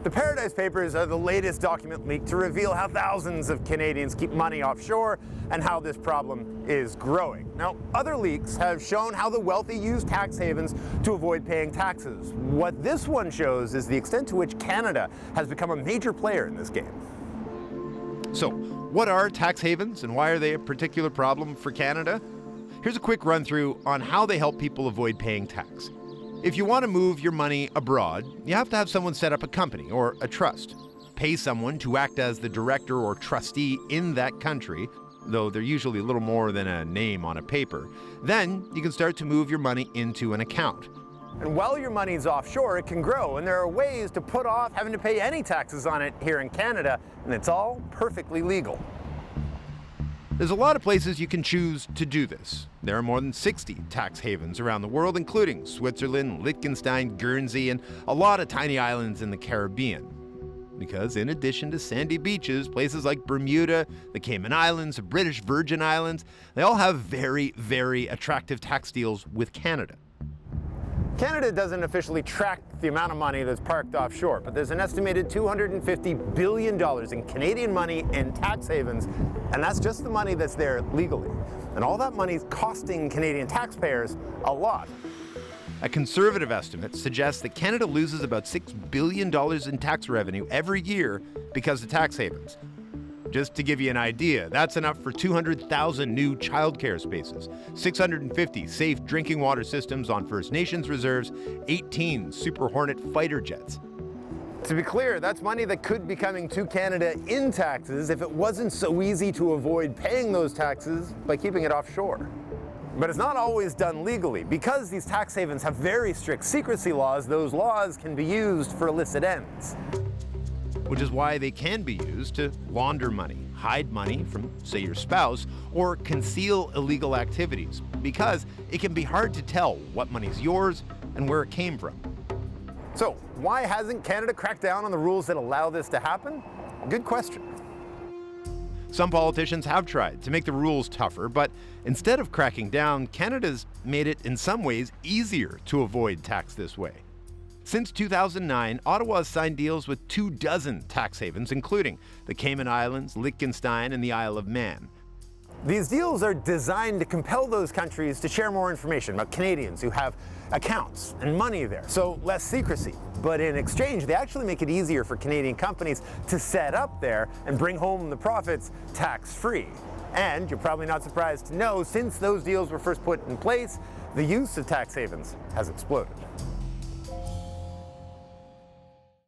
The Paradise Papers are the latest document leak to reveal how thousands of Canadians keep money offshore and how this problem is growing. Now, other leaks have shown how the wealthy use tax havens to avoid paying taxes. What this one shows is the extent to which Canada has become a major player in this game. So, what are tax havens and why are they a particular problem for Canada? Here's a quick run through on how they help people avoid paying tax. If you want to move your money abroad, you have to have someone set up a company or a trust. Pay someone to act as the director or trustee in that country, though they're usually a little more than a name on a paper. Then you can start to move your money into an account. And while your money's offshore, it can grow, and there are ways to put off having to pay any taxes on it here in Canada, and it's all perfectly legal. There's a lot of places you can choose to do this. There are more than 60 tax havens around the world, including Switzerland, Liechtenstein, Guernsey, and a lot of tiny islands in the Caribbean. Because in addition to sandy beaches, places like Bermuda, the Cayman Islands, the British Virgin Islands, they all have very, very attractive tax deals with Canada. Canada doesn't officially track the amount of money that's parked offshore, but there's an estimated $250 billion in Canadian money in tax havens, and that's just the money that's there legally. And all that money's costing Canadian taxpayers a lot. A conservative estimate suggests that Canada loses about $6 billion in tax revenue every year because of tax havens. Just to give you an idea, that's enough for 200,000 new childcare spaces, 650 safe drinking water systems on First Nations reserves, 18 Super Hornet fighter jets. To be clear, that's money that could be coming to Canada in taxes if it wasn't so easy to avoid paying those taxes by keeping it offshore. But it's not always done legally. Because these tax havens have very strict secrecy laws, those laws can be used for illicit ends. Which is why they can be used to launder money, hide money from, say, your spouse, or conceal illegal activities, because it can be hard to tell what money's yours and where it came from. So, why hasn't Canada cracked down on the rules that allow this to happen? Good question. Some politicians have tried to make the rules tougher, but instead of cracking down, Canada's made it in some ways easier to avoid tax this way. Since 2009, Ottawa has signed deals with 24 tax havens, including the Cayman Islands, Liechtenstein, and the Isle of Man. These deals are designed to compel those countries to share more information about Canadians who have accounts and money there, so less secrecy. But in exchange, they actually make it easier for Canadian companies to set up there and bring home the profits tax-free. And you're probably not surprised to know, since those deals were first put in place, the use of tax havens has exploded.